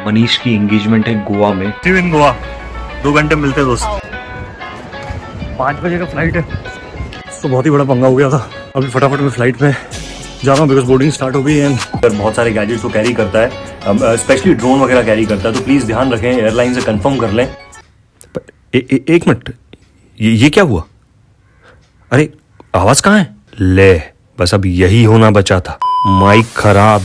मनीष की एंगेजमेंट है गोवा में। इन गोवा 2 घंटे मिलते दोस्त। 5 बजे का फ्लाइट है तो बहुत ही बड़ा पंगा हो गया था। अभी फटाफट मैं फ्लाइट में जा रहा हूँ बिकॉज बोर्डिंग स्टार्ट हो गई है। अगर बहुत सारे गैजेट्स को कैरी करता है, स्पेशली ड्रोन वगैरह कैरी करता है, तो प्लीज़ ध्यान रखें, एयरलाइन से कंफर्म कर लें। एक मिनट, ये क्या हुआ? अरे आवाज़ कहाँ है? ले, बस अब यही होना बचा था। माइक खराब।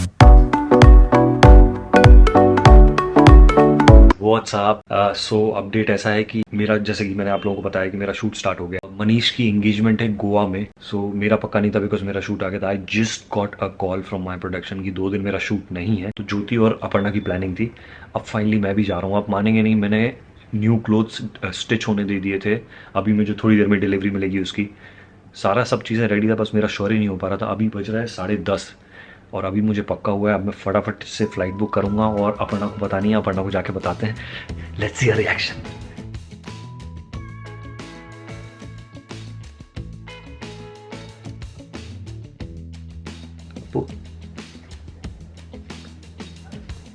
व्हाट्सअप। सो अपडेट ऐसा है कि मेरा, जैसे कि मैंने आप लोगों को बताया कि मेरा शूट स्टार्ट हो गया। मनीष की एंगेजमेंट है गोवा में। सो मेरा पक्का नहीं था बिकॉज मेरा शूट आ गया था। I just got a call from my production की 2 दिन मेरा शूट नहीं है। तो ज्योति और अपर्णा की प्लानिंग थी। अब फाइनली मैं भी जा रहा हूँ। आप मानेंगे नहीं, मैंने न्यू क्लोथ्स स्टिच होने दे दिए थे। अभी मुझे थोड़ी देर में डिलीवरी मिलेगी उसकी। सारा सब चीज़ें रेडी था, बस मेरा श्योर ही नहीं हो पा रहा था। अभी बज रहा है 10:30 और अभी मुझे पक्का हुआ है। अब मैं फटाफट से फ्लाइट बुक करूंगा और अपर्णा को बतानी है। अपर्णा को जाके बताते हैं। Let's see a reaction.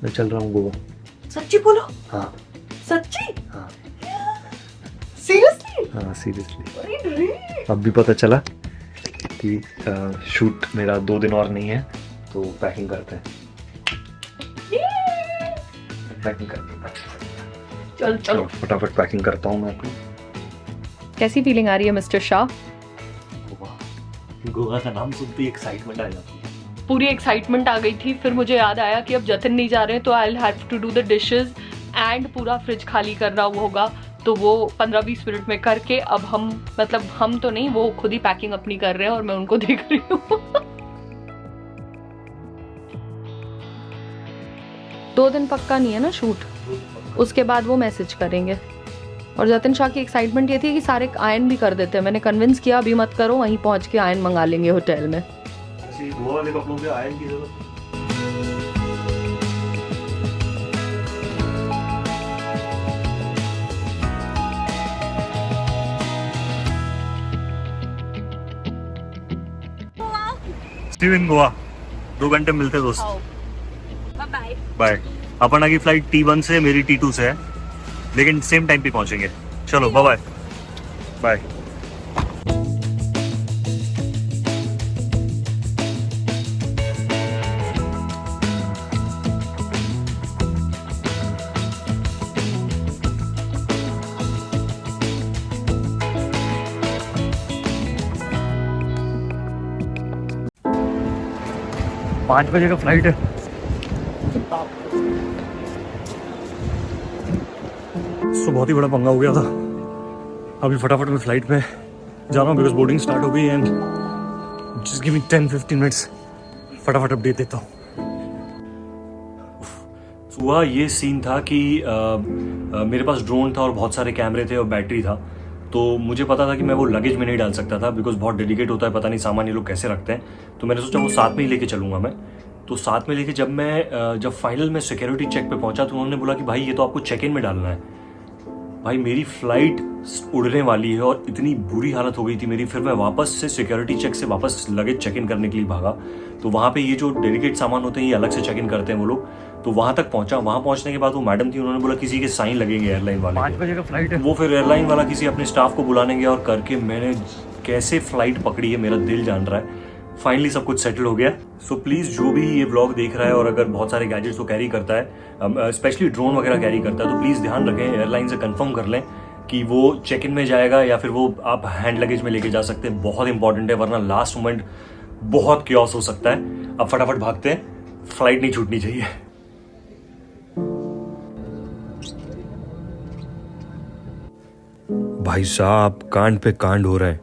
मैं चल रहा हूँ गोवा। सच्ची बोलो। हाँ सच्ची? हाँ सीरियसली? हाँ सीरियसली। अरे रे। अब भी पता चला कि शूट मेरा 2 दिन और नहीं है। तो पैकिंग करते हैं। पैकिंग करते हैं। चल चलो फटाफट पैकिंग करता हूँ मैं अपनी। कैसी फीलिंग आ रही है मिस्टर शाह? गोवा का नाम सुनते ही एक्साइटमेंट आ जाती है। पूरी एक्साइटमेंट आ गई थी, फिर मुझे याद आया कि अब जतिन नहीं जा रहे हैं तो I will have to do the dishes and पूरा फ्रिज खाली करना होगा। तो वो 15-20 मिनट में करके अब हम तो नहीं, वो खुद ही पैकिंग अपनी कर रहे हैं और मैं उनको देख रही हूँ। 2 दिन पक्का नहीं है ना शूट, उसके बाद वो मैसेज करेंगे। और जतिन शाह की एक्साइटमेंट ये थी कि सारे आयन भी कर देते हैं। मैंने कन्विंस किया अभी मत करो, वहीं पहुंच के आयन मंगा लेंगे होटल में। गोवा वाले कपड़ों पे आयन की जरूरत। इन गोवा 2 घंटे मिलते दोस्त। Bye bye. अपर्णा की फ्लाइट T1 से, मेरी T2 से है, लेकिन सेम टाइम पे पहुंचेंगे। चलो बाय बाय बाय। पाँच बजे का फ्लाइट है। तो बहुत ही बड़ा पंगा हो गया था। अभी फटाफट मैं फ्लाइट में जा रहा हूँ बिकॉज बोर्डिंग स्टार्ट हो गई है। And just give me 10-15 minutes, फटाफट अपडेट देता हूँ। हुआ ये सीन था कि मेरे पास ड्रोन था और बहुत सारे कैमरे थे और बैटरी था। तो मुझे पता था कि मैं वो लगेज में नहीं डाल सकता था बिकॉज बहुत डेलिकेट होता है, पता नहीं सामान ये लोग कैसे रखते हैं। तो मैंने सोचा वो साथ में ही लेके चलूँगा मैं। तो साथ में लेके जब फाइनल में सिक्योरिटी चेक पे पहुंचा तो उन्होंने बोला कि भाई ये तो आपको चेक इन में डालना है। भाई मेरी फ्लाइट उड़ने वाली है और इतनी बुरी हालत हो गई थी मेरी। फिर मैं वापस से सिक्योरिटी चेक से वापस लगेज चेक इन करने के लिए भागा। तो वहाँ पे ये जो डेलिकेट सामान होते हैं ये अलग से चेक इन करते हैं वो लोग। तो वहाँ तक पहुँचा। वहाँ पहुँचने के बाद वो मैडम थी, उन्होंने बोला किसी के साइन लगेंगे एयरलाइन वाले। 5 बजे का फ्लाइट है। वो फिर एयरलाइन वाला किसी अपने स्टाफ को बुलाने गया और करके मैंने कैसे फ्लाइट पकड़ी है मेरा दिल जान रहा है। फाइनली सब कुछ सेटल हो गया। सो प्लीज़ जो भी ये व्लॉग देख रहा है और अगर बहुत सारे गैजेट्स को कैरी करता है, स्पेशली ड्रोन वगैरह कैरी करता है, तो प्लीज़ ध्यान रखें, एयरलाइन से कंफर्म कर लें कि वो चेक इन में जाएगा या फिर वो आप हैंड लगेज में लेके जा सकते हैं। बहुत इंपॉर्टेंट है, वरना लास्ट मोमेंट बहुत क्योस हो सकता है। अब फटाफट भागते हैं, फ्लाइट नहीं छूटनी चाहिए। भाई साहब, कांड पे कांड हो रहा है।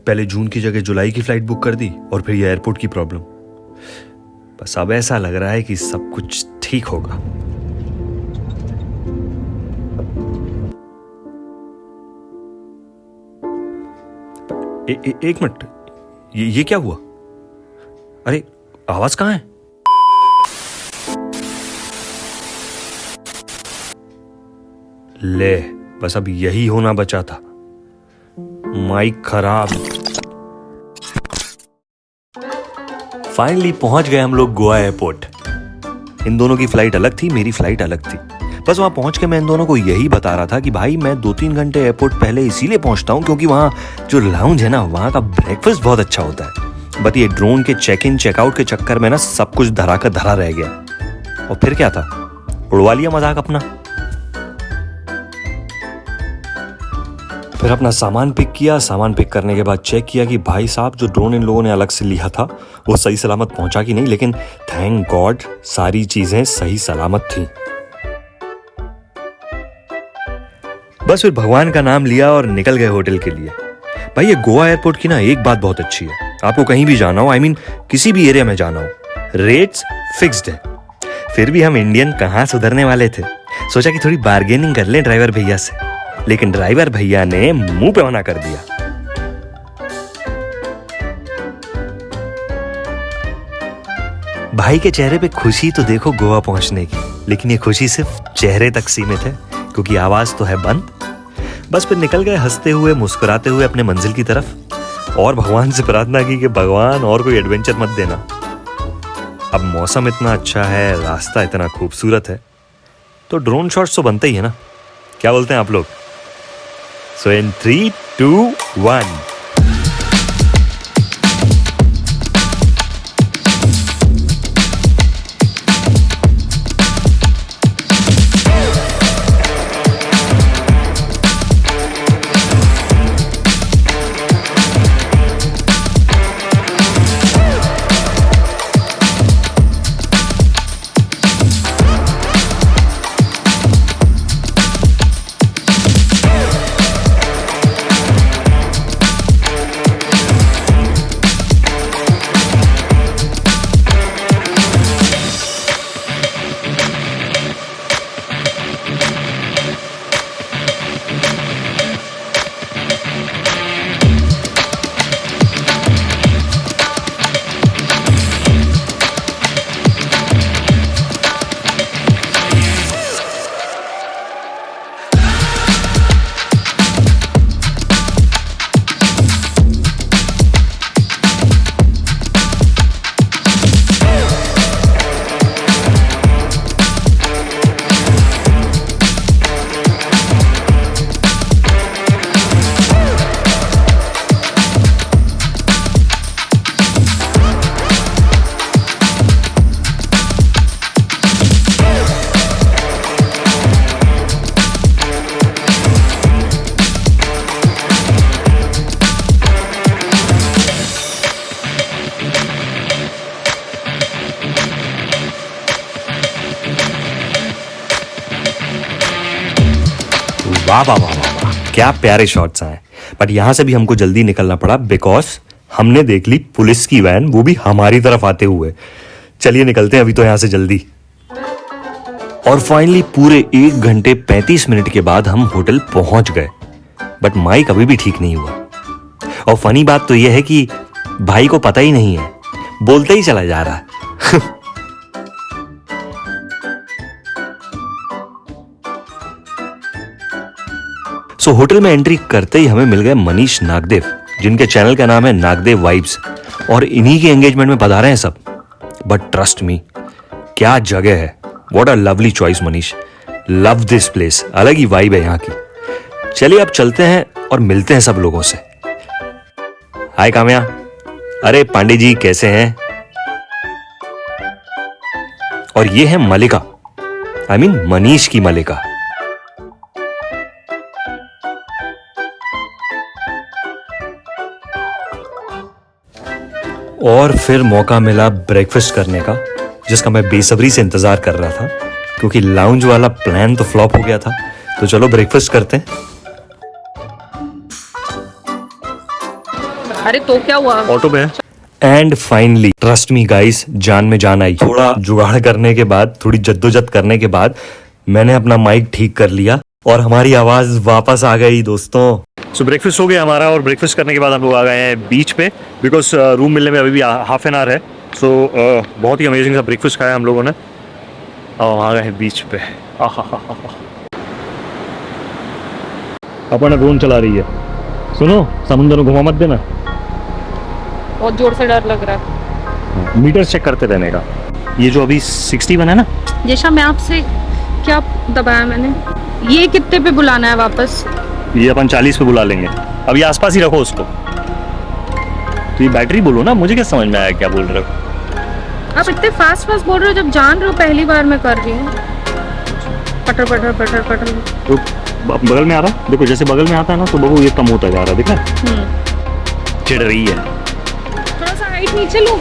पहले जून की जगह जुलाई की फ्लाइट बुक कर दी और फिर ये एयरपोर्ट की प्रॉब्लम। बस अब ऐसा लग रहा है कि सब कुछ ठीक होगा। एक मिनट, ये क्या हुआ? अरे आवाज कहाँ है? ले, बस अब यही होना बचा था। माइक खराब। फाइनली पहुंच गए हम लोग गोवा एयरपोर्ट। इन दोनों की फ्लाइट अलग थी, मेरी फ्लाइट अलग थी। बस वहां पहुंच के मैं इन दोनों को यही बता रहा था कि भाई मैं 2-3 घंटे एयरपोर्ट पहले इसीलिए पहुंचता हूं क्योंकि वहां जो लाउंज है ना, वहां का ब्रेकफास्ट बहुत अच्छा होता है। बट ये ड्रोन के चेक इन चेकआउट के चक्कर में ना सब कुछ धरा का धरा रह गया। और फिर क्या था, उड़वा लिया मजाक अपना। फिर अपना सामान पिक किया। सामान पिक करने के बाद चेक किया कि भाई साहब जो ड्रोन इन लोगों ने अलग से लिया था वो सही सलामत पहुंचा कि नहीं, लेकिन थैंक गॉड सारी चीजें सही सलामत थी। बस फिर भगवान का नाम लिया और निकल गए होटल के लिए। भाई ये गोवा एयरपोर्ट की ना एक बात बहुत अच्छी है, आपको कहीं भी जाना हो, आई मीन किसी भी एरिया में जाना हो, रेट्स फिक्स्ड है। फिर भी हम इंडियन कहाँ सुधरने वाले थे, सोचा कि थोड़ी बार्गेनिंग कर लें ड्राइवर भैया से, लेकिन ड्राइवर भैया ने मुंह पे मना कर दिया। भाई के चेहरे पे खुशी तो देखो गोवा पहुंचने की, लेकिन ये खुशी सिर्फ चेहरे तक सीमित है क्योंकि आवाज तो है बंद। बस फिर निकल गए हंसते हुए मुस्कुराते हुए अपने मंजिल की तरफ और भगवान से प्रार्थना की कि भगवान और कोई एडवेंचर मत देना। अब मौसम इतना अच्छा है, रास्ता इतना खूबसूरत है, तो ड्रोन शॉट्स तो बनते ही है ना, क्या बोलते हैं आप लोग? सो इन 3, 2, 1 वाह वाह वाह वाह वाह, क्या प्यारे शॉट्स आए। बट यहां से भी हमको जल्दी निकलना पड़ा बिकॉज हमने देख ली पुलिस की वैन, वो भी हमारी तरफ आते हुए। चलिए निकलते हैं अभी तो यहां से जल्दी। और फाइनली पूरे 1 घंटे 35 मिनट के बाद हम होटल पहुंच गए। बट माइक अभी भी ठीक नहीं हुआ। और फनी बात तो यह है कि भाई को पता ही नहीं है, बोलते ही चला जा रहा है। सो होटल में एंट्री करते ही हमें मिल गए मनीष नागदेव, जिनके चैनल का नाम है नागदेव वाइब्स, और इन्हीं के एंगेजमेंट में पधारे हैं सब। बट ट्रस्ट मी, क्या जगह है, what a lovely choice Manish, love this place, अलग ही वाइब है यहाँ की। चलिए अब चलते हैं और मिलते हैं सब लोगों से। हाय काम्या, अरे पांडे जी कैसे हैं? और ये है मलिका, आई मीन मनीष की मलिका। और फिर मौका मिला ब्रेकफास्ट करने का, जिसका मैं बेसब्री से इंतजार कर रहा था क्योंकि लाउंज वाला प्लान तो फ्लॉप हो गया था। तो चलो ब्रेकफास्ट करते हैं। अरे तो क्या हुआ? ऑटो में है। And finally trust me guys, जान में जान आई। थोड़ा जुगाड़ करने के बाद, थोड़ी जद्दोजहद करने के बाद मैंने अपना माइक ठीक कर लिया और हमारी आवाज वापस आ गई दोस्तों। सो ब्रेकफास्ट हो गया हमारा, और ब्रेकफास्ट करने के बाद हम लोग आ गए हैं बीच पे, बिकॉज रूम मिलने में अभी भी हाफ एन आवर है। सो बहुत ही अमेजिंग सा ब्रेकफास्ट खाया हम लोगों ने और आ गए हैं बीच पे। अपना ड्रोन चला रही है, सुनो समुद्र में घुमा मत देना, बहुत जोर से डर लग रहा है। मीटर चेक करते रहने का। ये जो अभी 60 बना है ना, जैसा मैं आपसे क्या दबाया मैंने, ये कितने पे बुलाना है वापस? ये अपन 40 पे बुला लेंगे। अभी आसपास ही रखो उसको। तो ये बैटरी बोलो ना, मुझे क्या समझ में आया क्या बोल रहे हो। आप इतने फास्ट फास्ट बोल रहे हो, जब जान रहे हो पहली बार मैं कर रही हूँ। पटर पटर पटर पटर। तो बगल में आ रहा, देखो जैसे बगल में आता है ना तो बहू ये कम होता जा रहा, देखा चिढ़ रही है। थोड़ा सा हाइट नीचे लो।